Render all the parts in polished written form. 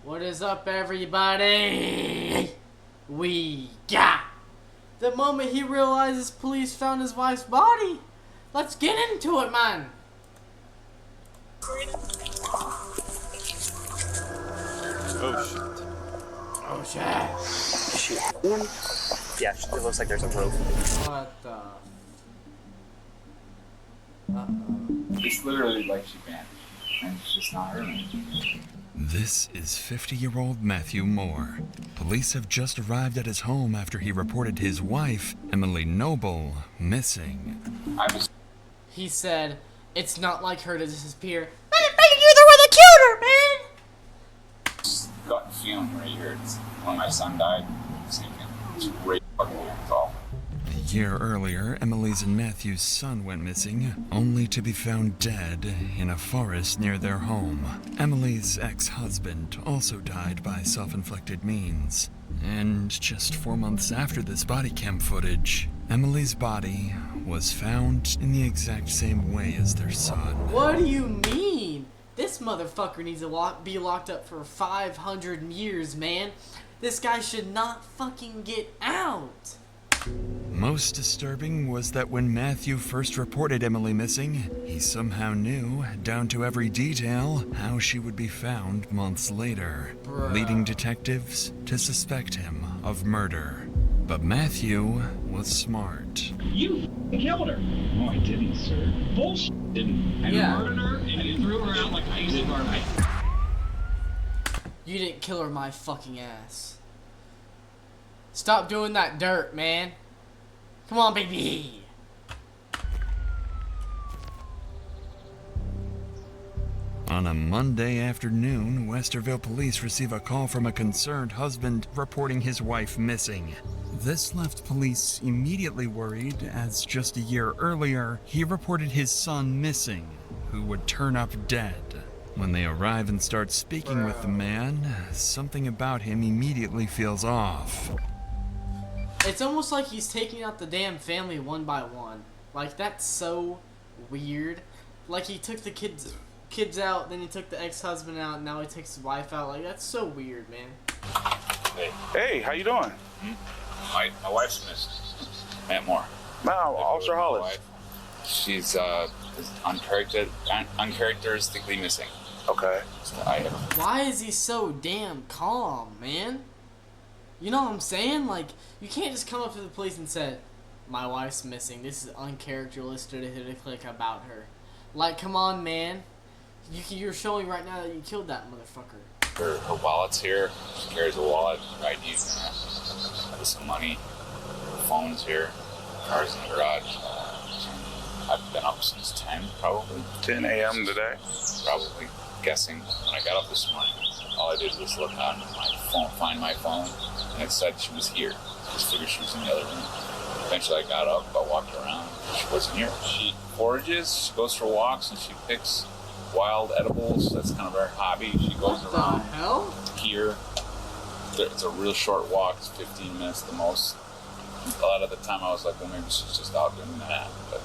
What is up, everybody? We got the moment he realizes police found his wife's body. Let's get into it, man. Oh shit. Shit. Yeah, it looks like there's a rope. What the? It's literally like she vanished, and it's just not her anymore. This is 50-year-old Matthew Moore. Police have just arrived at his home after he reported his wife, Emily Noble, missing. He said, "It's not like her to disappear." But you're the one that killed her, man. Gut feeling right here. It's when my son died. It's great fucking here. It's awful. A year earlier, Emily's and Matthew's son went missing, only to be found dead in a forest near their home. Emily's ex-husband also died by self-inflicted means. And just 4 months after this body cam footage, Emily's body was found in the exact same way as their son. What do you mean? This motherfucker needs to be locked up for 500 years, man. This guy should not fucking get out. Most disturbing was that when Matthew first reported Emily missing, he somehow knew, down to every detail, how she would be found months later, leading detectives to suspect him of murder. But Matthew was smart. You killed her. No, I didn't, sir. Bullshit. Didn't. I murdered her and you threw her out like ice in garbage. You didn't kill her, my fucking ass. Stop doing that dirt, man. Come on, baby. On a Monday afternoon, Westerville police receive a call from a concerned husband reporting his wife missing. This left police immediately worried, as just a year earlier, he reported his son missing, who would turn up dead. When they arrive and start speaking with the man, something about him immediately feels off. It's almost like he's taking out the damn family one by one. Like, that's so weird. Like, he took the kids out, then he took the ex-husband out, and now he takes his wife out. Like, that's so weird, man. Hey, how you doing? My wife's missing. Matt Moore. No, Officer Hollis. She's uncharacteristically missing. Okay. So Why is he so damn calm, man? You know what I'm saying? Like, you can't just come up to the police and say, "My wife's missing. This is uncharacteristic about her." Like, come on, man. You're showing right now that you killed that motherfucker. Her wallet's here. She carries a wallet. Her ID's in it. There's some money. Her phone's here. Car's in the garage. I've been up since 10, probably. 10 a.m. today? Probably. Guessing. When I got up this morning, all I did was look on my phone, find my phone, and it said she was here. I just figured she was in the other room. Eventually I got up, I walked around, she wasn't here. She forages, she goes for walks, and she picks wild edibles. That's kind of her hobby. She goes around here. It's a real short walk, it's 15 minutes the most. A lot of the time I was like, well, maybe she's just out doing that. But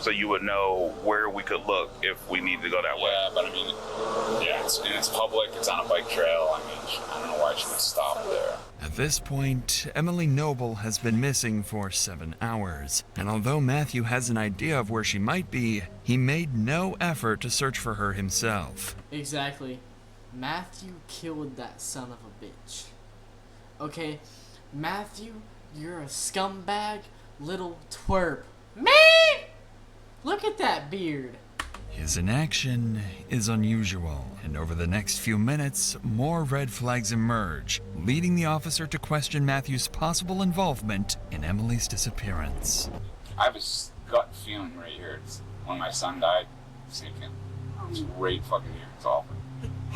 So you would know where we could look if we needed to go that way? yeah, but I mean, it's public, it's on a bike trail. I mean, I don't know why she would stop there. At this point, Emily Noble has been missing for 7 hours, and although Matthew has an idea of where she might be, he made no effort to search for her himself. Exactly. Matthew killed that son of a bitch. Okay, Matthew, you're a scumbag little twerp. Man! Look at that beard. His inaction is unusual, and over the next few minutes, more red flags emerge, leading the officer to question Matthew's possible involvement in Emily's disappearance. I have a gut feeling right here. It's when my son died, same thing. It's right fucking here. It's awful.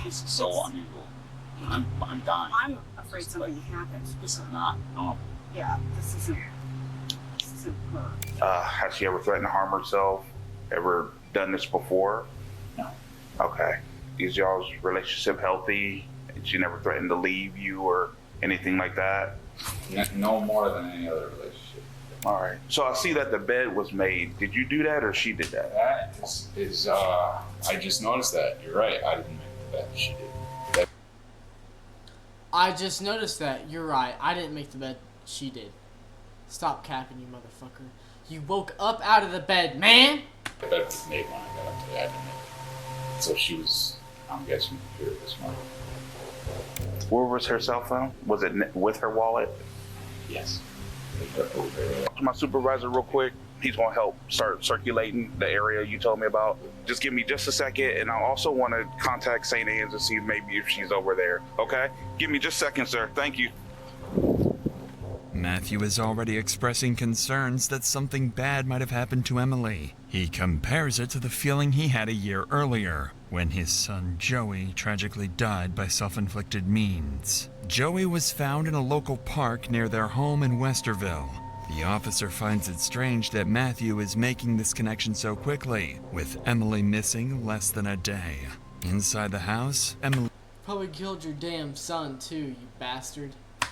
This is so unusual. I'm dying. I'm afraid something happened. This is not normal. Yeah, this isn't her. Has she ever threatened to harm herself? Ever done this before? No. Okay. Is y'all's relationship healthy? She never threatened to leave you or anything like that? No more than any other relationship. All right. So I see that the bed was made. Did you do that or she did that? That is, I just noticed that. You're right. I didn't make the bed. She did. That, I just noticed that. You're right. I didn't make the bed. She did. Stop capping, you motherfucker. You woke up out of the bed, man! The bed was made when I got up today. I didn't make it. So she was, I'm guessing, here this morning. Where was her cell phone? Was it with her wallet? Yes. My supervisor real quick. He's going to help start circulating the area you told me about. Just give me just a second, and I also want to contact St. Anne's to see maybe if she's over there. Okay? Give me just a second, sir. Thank you. Matthew is already expressing concerns that something bad might have happened to Emily. He compares it to the feeling he had a year earlier, when his son Joey tragically died by self-inflicted means. Joey was found in a local park near their home in Westerville. The officer finds it strange that Matthew is making this connection so quickly, with Emily missing less than a day. Inside the house, Emily Probably killed your damn son, too, you bastard.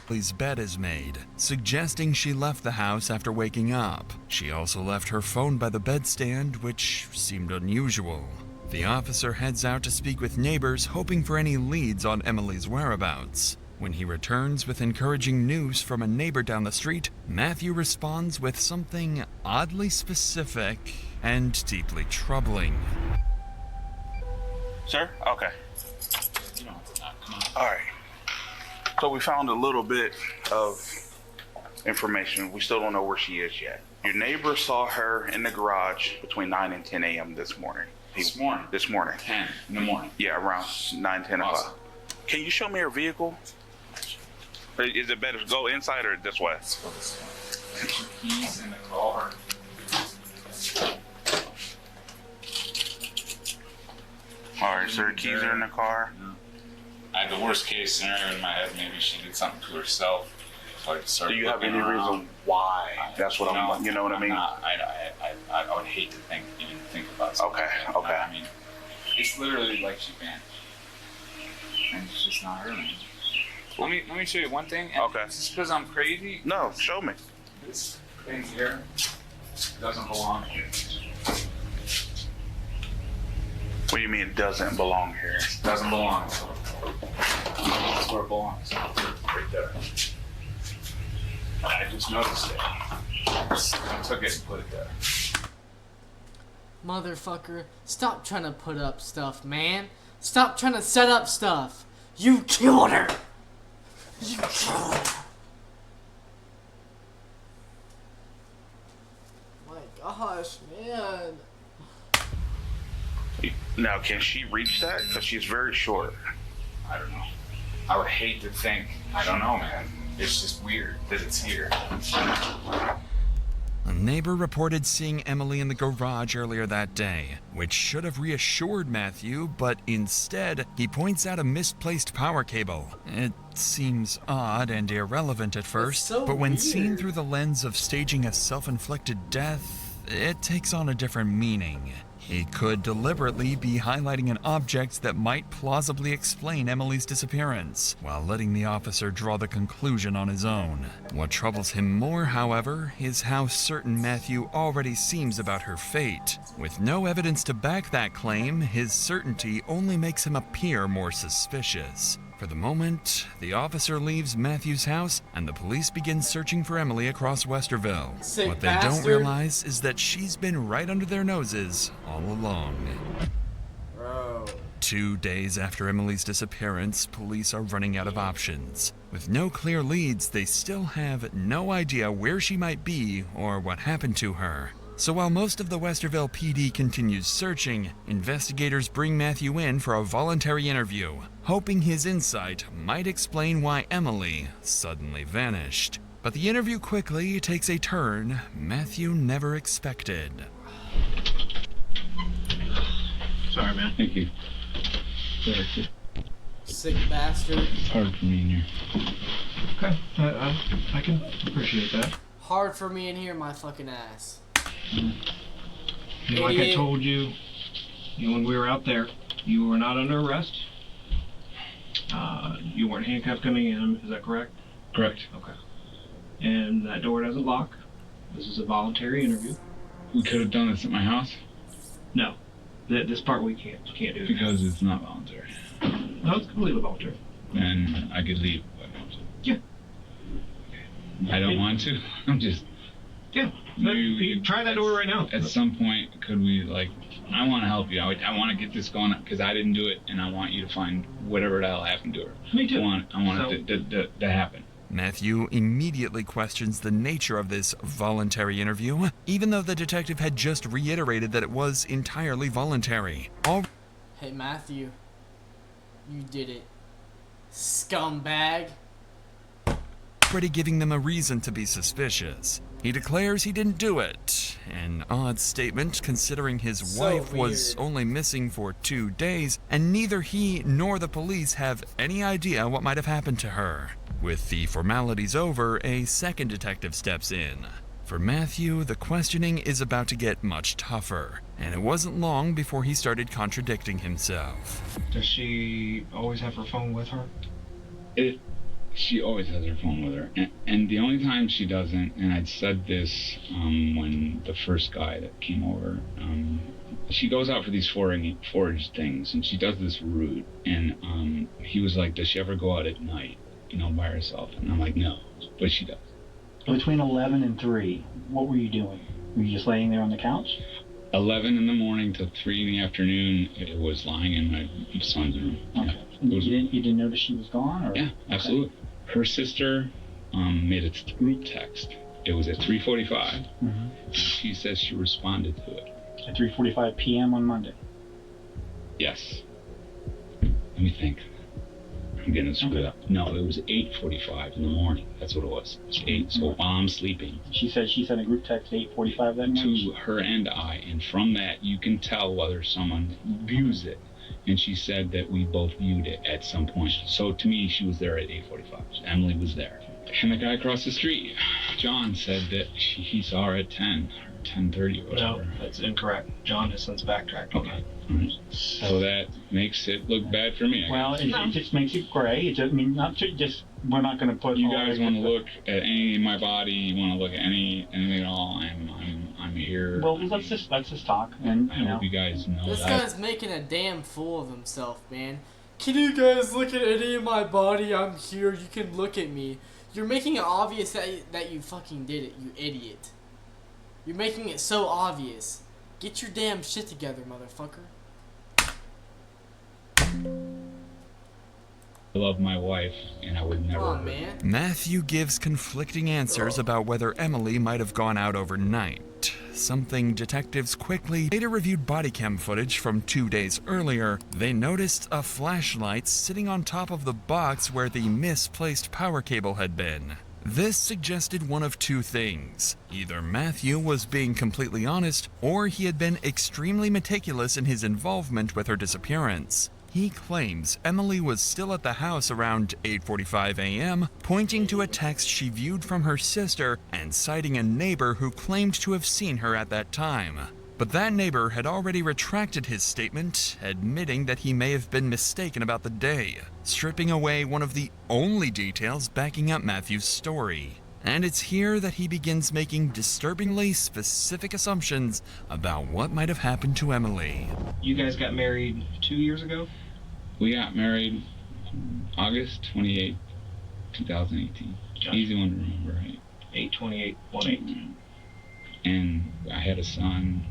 Emily's bed is made, suggesting she left the house after waking up. She also left her phone by the bedstand, which seemed unusual. The officer heads out to speak with neighbors, hoping for any leads on Emily's whereabouts. When he returns with encouraging news from a neighbor down the street, Matthew responds with something oddly specific and deeply troubling. Sir? Okay. You don't have to knock. Come on. All right. So we found a little bit of information. We still don't know where she is yet. Your neighbor saw her in the garage between 9 and 10 a.m. this morning. This morning? This morning. 10 in the morning. Yeah, around 9, 10 o'clock. Awesome. Can you show me her vehicle? Is it better to go inside or this way? Let's go this way. Put your keys in the car. All right, sir. Keys are in the car. I had the worst case scenario in my head. Maybe she did something to herself. So I started Do you have looking any around. reason why? That's what I'm. You know what I mean? I would hate to even think about something. Okay, like that. okay. I mean, it's literally like she vanished, and it's just not her. Man. Let me show you one thing. And Okay. Just because I'm crazy. No, show me. This thing here doesn't belong here. What do you mean it doesn't belong here? Doesn't belong. That's where it belongs. Right there. I just noticed it. I took it and put it there. Motherfucker, stop trying to put up stuff, man. Stop trying to set up stuff. You killed her. You killed her. My gosh, man. Now, can she reach that? Because she's very short. I don't know. I would hate to think. I don't know, man. It's just weird that it's here. A neighbor reported seeing Emily in the garage earlier that day, which should have reassured Matthew, but instead, he points out a misplaced power cable. It seems odd and irrelevant at first, so but when weird. seen through the lens of staging a self-inflicted death, it takes on a different meaning. He could deliberately be highlighting an object that might plausibly explain Emily's disappearance, while letting the officer draw the conclusion on his own. What troubles him more, however, is how certain Matthew already seems about her fate. With no evidence to back that claim, his certainty only makes him appear more suspicious. For the moment, the officer leaves Matthew's house, and the police begin searching for Emily across Westerville. Sick What they bastard. don't realize is that she's been right under their noses all along. Bro. 2 days after Emily's disappearance, police are running out of options. With no clear leads, they still have no idea where she might be or what happened to her. So while most of the Westerville PD continues searching, investigators bring Matthew in for a voluntary interview, hoping his insight might explain why Emily suddenly vanished. But the interview quickly takes a turn Matthew never expected. Sorry, man. Thank you. Sick bastard. It's hard for me in here. Okay, I can appreciate that. Hard for me in here, my fucking ass. You know, like I Idiot. told you, when we were out there, you were not under arrest. You weren't handcuffed coming in, is that correct? Correct. Okay. And that door doesn't lock. This is a voluntary interview. We could have done this at my house No. This part we can't do. because it's not voluntary. No, it's completely voluntary. then I could leave. Yeah. I don't want to. I'm just. Yeah. You try that door right now. At some point, could we, like, I want to help you. I want to get this going because I didn't do it, and I want you to find whatever the hell happened to her. Me too. I want it to happen. Matthew immediately questions the nature of this voluntary interview, even though the detective had just reiterated that it was entirely voluntary. Hey, Matthew. You did it. Scumbag. Already giving them a reason to be suspicious. He declares he didn't do it. An odd statement considering his wife was only missing for 2 days, and neither he nor the police have any idea what might have happened to her. With the formalities over, a second detective steps in. For Matthew, the questioning is about to get much tougher, and it wasn't long before he started contradicting himself. Does she always have her phone with her? She always has her phone with her, and the only time she doesn't, and I'd said this when the first guy that came over, she goes out for these forage things, and she does this route, and he was like, does she ever go out at night, by herself? And I'm like, no, but she does. Between 11 and 3, what were you doing? Were you just laying there on the couch? 11 in the morning to 3 in the afternoon, it was lying in my son's room. Okay. Yeah. You didn't know that she was gone? Or? Yeah, absolutely. Okay. Her sister made a group text. It was at 3:45. Mm-hmm. She says she responded to it. At 3:45 p.m. on Monday? Yes. Let me think. I'm getting this screwed up. No, it was 8:45 in the morning. That's what it was. It was 8, so while I'm sleeping. She sent a group text at 8:45 that morning? To her and I, and from that you can tell whether someone views it. And she said that we both viewed it at some point. So to me, she was there at 8:45. Emily was there. And the guy across the street, John, said that he saw her at 10 or 10:30 or whatever. No, that's incorrect. John has since backtracked. Okay. Right. So that makes it look bad for me. Well, it just makes it gray. We're not going to put. You guys want to look at any of my body? You want to look at anything at all? I'm here. Well, let's just talk, and I hope you guys know this that. guy's making a damn fool of himself, man. Can you guys look at any of my body? I'm here. You can look at me. You're making it obvious that you fucking did it, you idiot. You're making it so obvious. Get your damn shit together, motherfucker. I love my wife, and I would never. Come on, man. Matthew gives conflicting answers about whether Emily might have gone out overnight. Something detectives quickly later reviewed body cam footage from 2 days earlier. They noticed a flashlight sitting on top of the box where the misplaced power cable had been. This suggested one of two things. Either Matthew was being completely honest, or he had been extremely meticulous in his involvement with her disappearance. He claims Emily was still at the house around 8:45 a.m., pointing to a text she viewed from her sister and citing a neighbor who claimed to have seen her at that time. But that neighbor had already retracted his statement, admitting that he may have been mistaken about the day, stripping away one of the only details backing up Matthew's story. And it's here that he begins making disturbingly specific assumptions about what might have happened to Emily. You guys got married 2 years ago? We got married August 28, 2018. Gotcha. Easy one to remember, right? 8/28/18. And I had a son.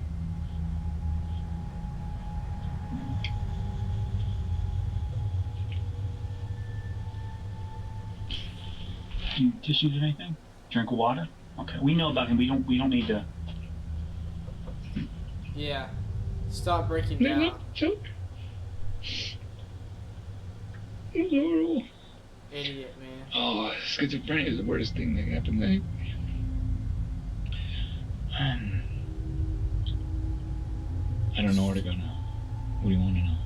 You tissues or anything? Drink water? Okay. We know about him. We don't need to. Yeah. Stop breaking down. Choke. It was horrible. Idiot, man. Oh, schizophrenia is the worst thing that happened to me. I don't know where to go now. What do you want to know?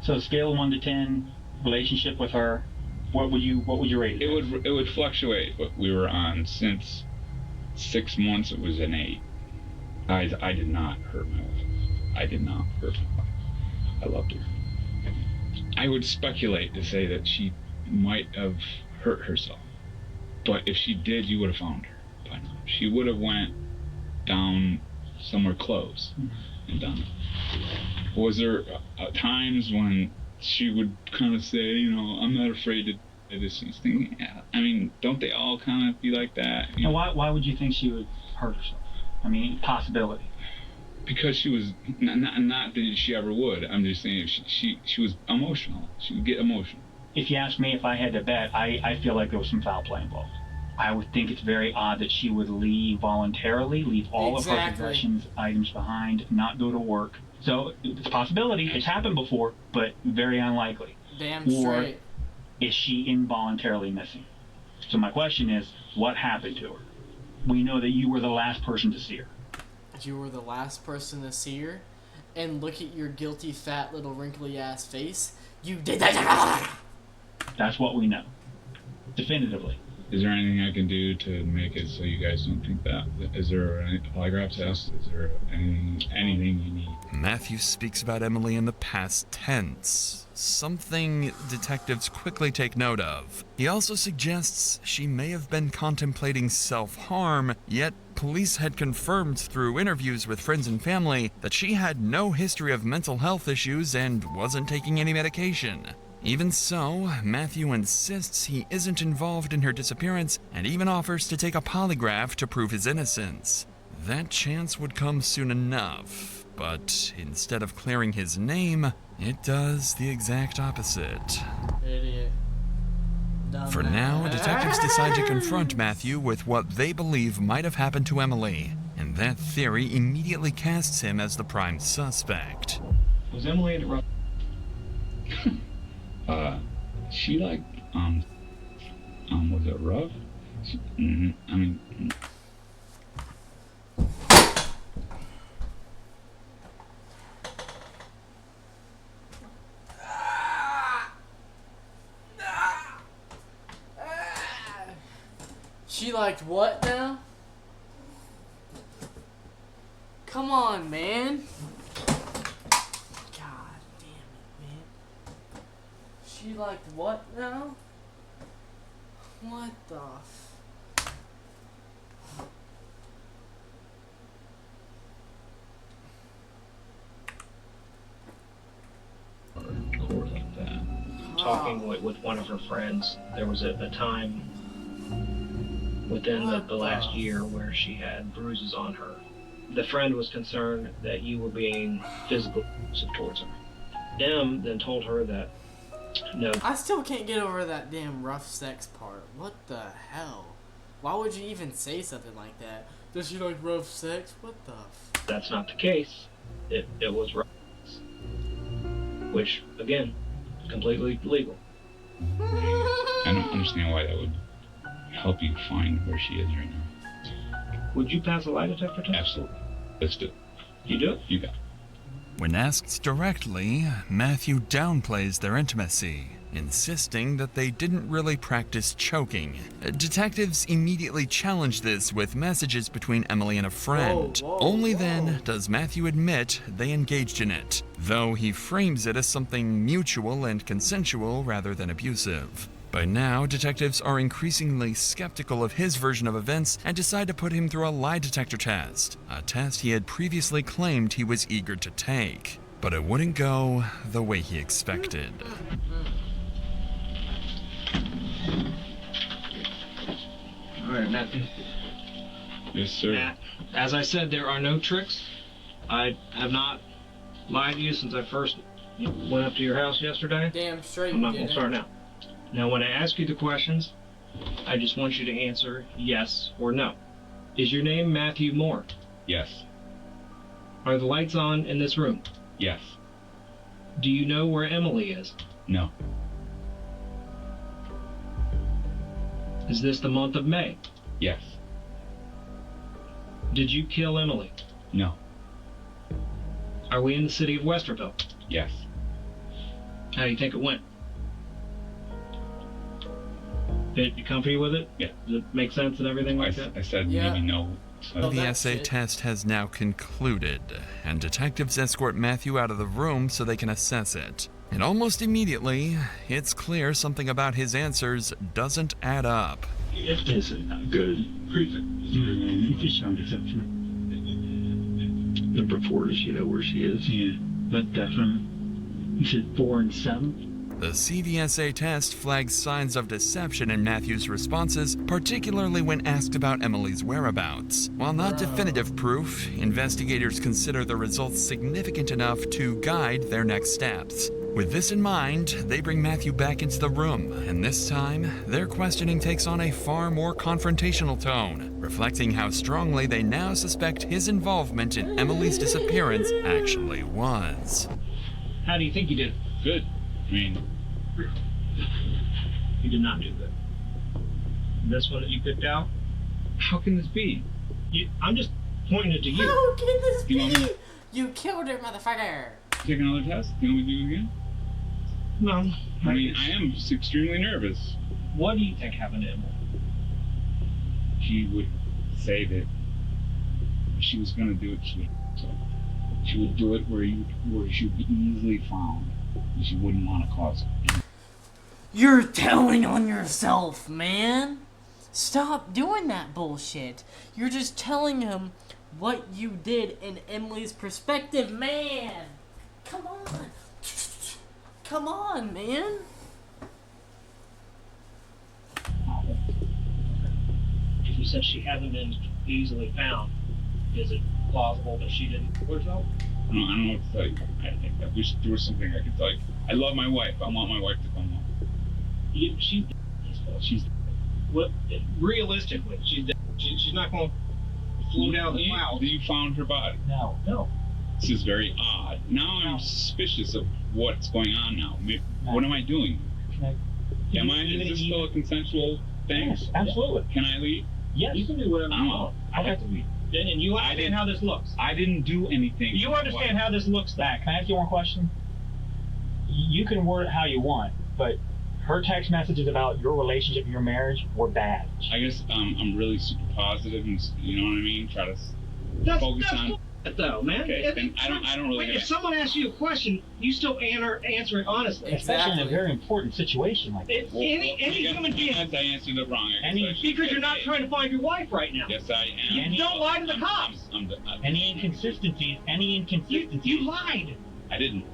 So scale of 1 to 10, relationship with her. What would you rate it? It would fluctuate. But we were on since 6 months. It was an 8. I did not hurt my wife. I did not hurt my wife. I loved her. I would speculate to say that she might have hurt herself. But if she did, you would have found her by now. She would have went down somewhere close and done it. Was there times when she would kind of say, you know, I'm not afraid to do this and thing. Yeah. I mean, don't they all kind of be like that? And why would you think she would hurt herself? I mean, possibility. Because she was not that she ever would. I'm just saying she was emotional. She would get emotional. If you ask me if I had to bet, I feel like there was some foul play involved. I would think it's very odd that she would leave voluntarily, leave all of her possessions, items behind, not go to work. So it's a possibility. It's happened before, but very unlikely. Damn straight. Or is she involuntarily missing? So my question is, what happened to her? We know that you were the last person to see her. You were the last person to see her? And look at your guilty, fat, little, wrinkly ass face. You did that! That's what we know. Definitively. Is there anything I can do to make it so you guys don't think that? Is there a polygraph test? Is there anything you need? Matthew speaks about Emily in the past tense, something detectives quickly take note of. He also suggests she may have been contemplating self-harm, yet police had confirmed through interviews with friends and family that she had no history of mental health issues and wasn't taking any medication. Even so, Matthew insists he isn't involved in her disappearance and even offers to take a polygraph to prove his innocence. That chance would come soon enough, but instead of clearing his name, it does the exact opposite. Idiot. For now, detectives decide to confront Matthew with what they believe might have happened to Emily, and that theory immediately casts him as the prime suspect. Was Emily in the rough? She like, was it rough? I mean... She liked what now? Come on, man. God damn it, man. She liked what now? What the Court like that. Talking with one of her friends, there was a time within the last year where she had bruises on her. The friend was concerned that you were being physical towards her. Em then told her that no. I still can't get over that damn rough sex part. What the hell? Why would you even say something like that? Does she like rough sex? What the That's not the case. It was rough sex. Which, again, completely legal. I don't understand why that would help you find where she is right now. Would you pass a lie detector test? Absolutely. Let's do it. You do it? You got it. When asked directly, Matthew downplays their intimacy, insisting that they didn't really practice choking. Detectives immediately challenge this with messages between Emily and a friend. Only then does Matthew admit they engaged in it, though he frames it as something mutual and consensual rather than abusive. By now, detectives are increasingly skeptical of his version of events and decide to put him through a lie detector test, a test he had previously claimed he was eager to take. But it wouldn't go the way he expected. All right, Matthew. Yes, sir. Matt, as I said, there are no tricks. I have not lied to you since I first went up to your house yesterday. Damn straight. I'm not going to start now. Now, when I ask you the questions, I just want you to answer yes or no. Is your name Matthew Moore? Yes. Are the lights on in this room? Yes. Do you know where Emily is? No. Is this the month of May? Yes. Did you kill Emily? No. Are we in the city of Westerville? Yes. How do you think it went? You comfy with it? Yeah. Does it make sense and everything like that? I said Yeah. maybe no. So The essay test has now concluded, and detectives escort Matthew out of the room so they can assess it. And almost immediately, it's clear something about his answers doesn't add up. It is not good. You just sound deception. Number 4, does she know where she is? Yeah, but definitely. You said 4 and 7? The CVSA test flags signs of deception in Matthew's responses, particularly when asked about Emily's whereabouts. While not definitive proof, investigators consider the results significant enough to guide their next steps. With this in mind, they bring Matthew back into the room, and this time, their questioning takes on a far more confrontational tone, reflecting how strongly they now suspect his involvement in Emily's disappearance actually was. How do you think you did? Good. I mean, You did not do good. This one that you picked out? how can this be? I'm just pointing it to you. How can this You want me- be? You killed her, motherfucker. Take another test? You want me to do it again? No. I mean, I am just extremely nervous. What do you think happened to Emily? She would say that if she was going to do it, she would do it where she would be easily found. And she wouldn't want to cause it. You're telling on yourself, man. Stop doing that bullshit. You're just telling him what you did in Emily's perspective, man. Come on. Come on, man. If you said she hasn't been easily found, is it plausible that she didn't kill herself? I don't know what to tell you. I wish there was something I could tell you. I love my wife. I want my wife to come home. She's What? Realistically, she's not going to float out of the clouds. You found her body. No. This is very odd. Now I'm suspicious of what's going on now. What am I doing? Is this still a consensual thing? Yes, absolutely. Can I leave? Yes. You can do whatever you want. I have to leave. And you understand how this looks. I didn't do anything. You understand how this looks, Zach, can I ask you one question? You can word it how you want, but her text messages about your relationship and your marriage were bad. I guess I'm really super positive, and you know what I mean. Try to focus on. Though, man. Okay, then I don't really. If someone asks you a question, you still answer it honestly. Especially in a very important situation like this. Any human being. I answered it wrong. Because you're not trying to find your wife right now. Yes, I am. Don't lie to the cops. Any inconsistencies? You lied. I didn't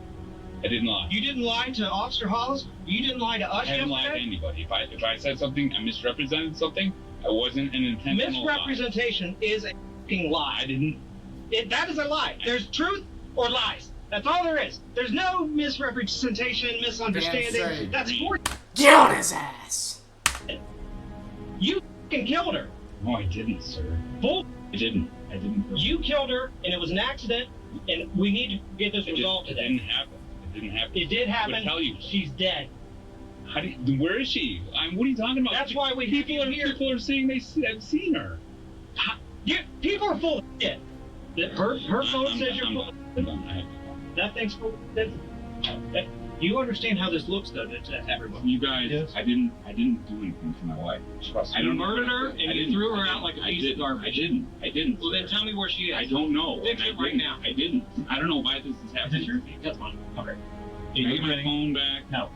lie. You didn't lie to Officer Hollis. You didn't lie to us I didn't lie to anybody. If I said something, I misrepresented something. I wasn't an intentional Misrepresentation is a fucking lie. I didn't. That is a lie. There's truth or lies. That's all there is. There's no misrepresentation, misunderstanding. Right. That's for Get on his ass. you fucking killed her. No, I didn't, sir. Bull. I didn't. You killed her, and it was an accident, and we need to get this resolved It today. didn't happen. It did happen. I would tell you. She's dead. Where is she? What are you talking about? That's why we people are saying have seen her. People are full of shit. Her phone says you're full. I'm done. I have to go. That thing's full. You understand how this looks, though, to everyone. You guys, yes. I didn't do anything for my wife. Trust me. You murdered her and you threw her out like a piece of garbage. I didn't. Well, then tell me where she is. I don't know. Fix it right now. I didn't. I don't know why this is happening. Is this That's fine. Okay. Can I get my phone back? No.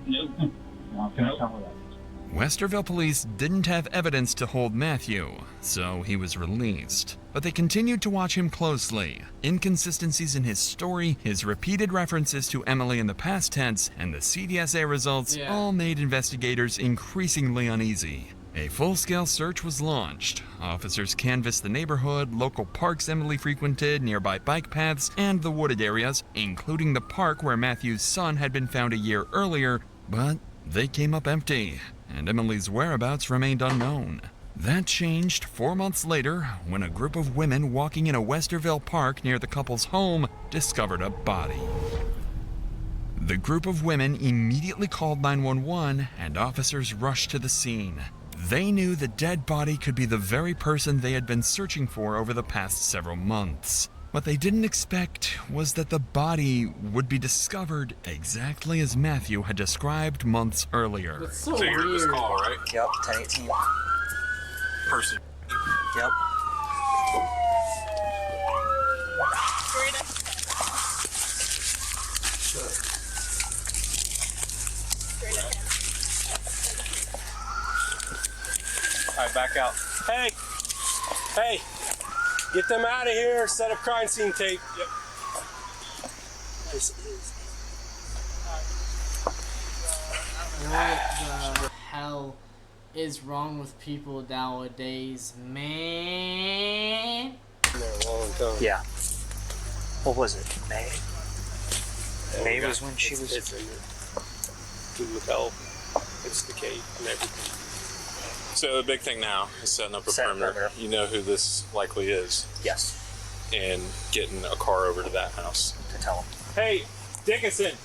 Westerville police didn't have evidence to hold Matthew, so he was released. But they continued to watch him closely. Inconsistencies in his story, his repeated references to Emily in the past tense, and the CVSA results all made investigators increasingly uneasy. A full-scale search was launched. Officers canvassed the neighborhood, local parks Emily frequented, nearby bike paths, and the wooded areas, including the park where Matthew's son had been found a year earlier, but they came up empty, and Emily's whereabouts remained unknown. That changed 4 months later when a group of women walking in a Westerville park near the couple's home discovered a body. The group of women immediately called 911 and officers rushed to the scene. They knew the dead body could be the very person they had been searching for over the past several months. What they didn't expect was that the body would be discovered exactly as Matthew had described months earlier. That's so you heard this call, right? Yep, 1018. Person. Yep. Alright, back out. Hey! Hey! Get them out of here, set up crime scene tape. Yep. What the hell is wrong with people nowadays, man? Yeah. What was it? May? May was when she was. It's in there. You can tell it's the cave and everything. So the big thing now is setting up a perimeter. You know who this likely is. Yes. And getting a car over to that house. To tell them. Hey, Dickinson.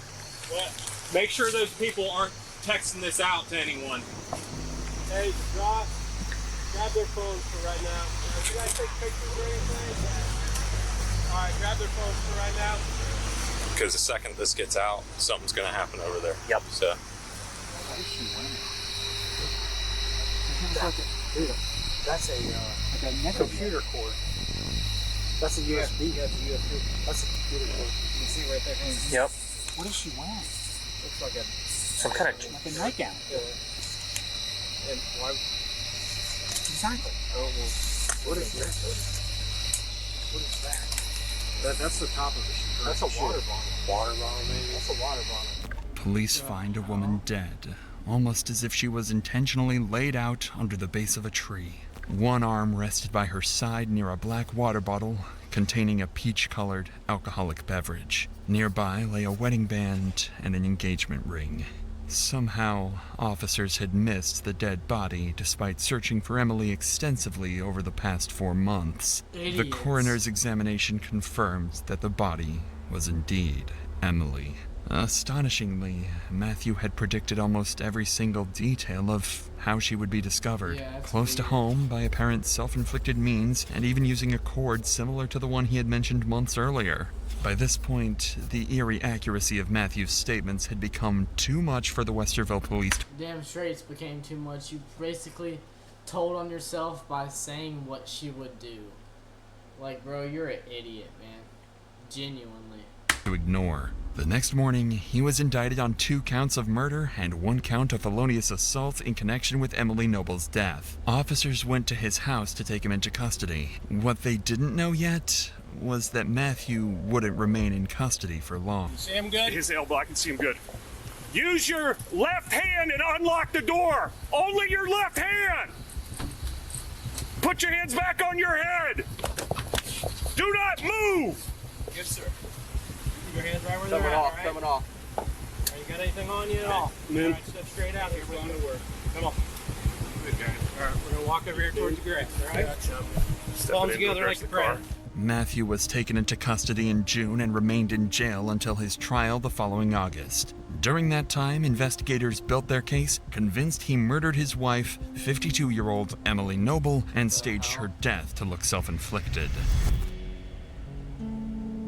What? Make sure those people aren't texting this out to anyone. Hey, Josh, grab their phones for right now. You guys take pictures or anything? All right, grab their phones for right now. Because the second this gets out, something's going to happen over there. Yep. So. That's a computer cord. That's a USB. That's a USB. That's a computer cord. You can see right there. Yep. What is she wearing? Looks like some kind of like a nightgown. And why? Exactly. Oh, well, what is that? What is that? That's the top of it. That's a water bottle. Water bottle, maybe. That's a water bottle. Police find a woman dead, almost as if she was intentionally laid out under the base of a tree. One arm rested by her side near a black water bottle containing a peach-colored alcoholic beverage. Nearby lay a wedding band and an engagement ring. Somehow, officers had missed the dead body despite searching for Emily extensively over the past 4 months. Idiots. The coroner's examination confirmed that the body was indeed Emily. Astonishingly, Matthew had predicted almost every single detail of how she would be discovered. Yeah, close to home, by apparent self-inflicted means, and even using a cord similar to the one he had mentioned months earlier. By this point, the eerie accuracy of Matthew's statements had become too much for the Westerville police. Damn straight it's became too much. You basically told on yourself by saying what she would do. Like, bro, you're an idiot, man. Genuinely. To ignore. The next morning, he was indicted on 2 counts of murder and 1 count of felonious assault in connection with Emily Noble's death. Officers went to his house to take him into custody. What they didn't know yet was that Matthew wouldn't remain in custody for long. See him good? His elbow, I can see him good. Use your left hand and unlock the door. Only your left hand. Put your hands back on your head. Do not move. Yes, sir. Keep your hands right where they're at, all right? Coming off. Right, you got anything on you? No. All right, step straight out here. We're going to work. Come on. Good, guys. All right, we're going to walk over here towards the grass, all right? Palms together like a prayer. Matthew was taken into custody in June and remained in jail until his trial the following August. During that time, investigators built their case, convinced he murdered his wife, 52-year-old Emily Noble, and staged her death to look self-inflicted.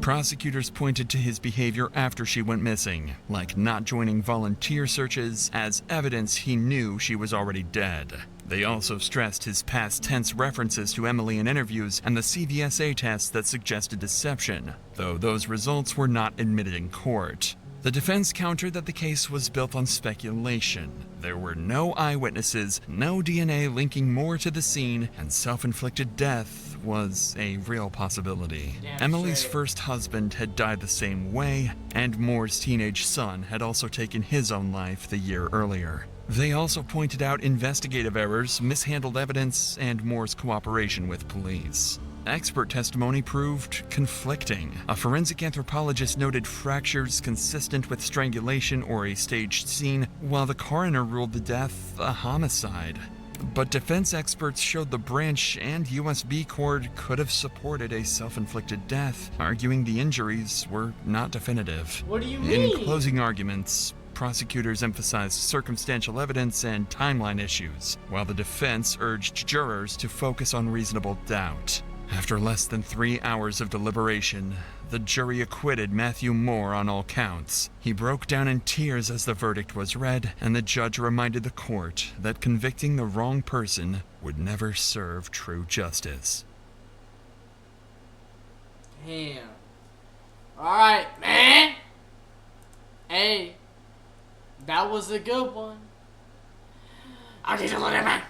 Prosecutors pointed to his behavior after she went missing, like not joining volunteer searches, as evidence he knew she was already dead. They also stressed his past tense references to Emily in interviews and the CVSA tests that suggested deception, though those results were not admitted in court. The defense countered that the case was built on speculation. There were no eyewitnesses, no DNA linking Moore to the scene, and self-inflicted death was a real possibility. Emily's first husband had died the same way, and Moore's teenage son had also taken his own life the year earlier. They also pointed out investigative errors, mishandled evidence, and Moore's cooperation with police. Expert testimony proved conflicting. A forensic anthropologist noted fractures consistent with strangulation or a staged scene, while the coroner ruled the death a homicide. But defense experts showed the branch and USB cord could have supported a self-inflicted death, arguing the injuries were not definitive. What do you mean? In closing arguments, prosecutors emphasized circumstantial evidence and timeline issues, while the defense urged jurors to focus on reasonable doubt. After less than 3 hours of deliberation, the jury acquitted Matthew Moore on all counts. He broke down in tears as the verdict was read, and the judge reminded the court that convicting the wrong person would never serve true justice. Damn. Alright, man! Hey, that was a good one. I need to let him out.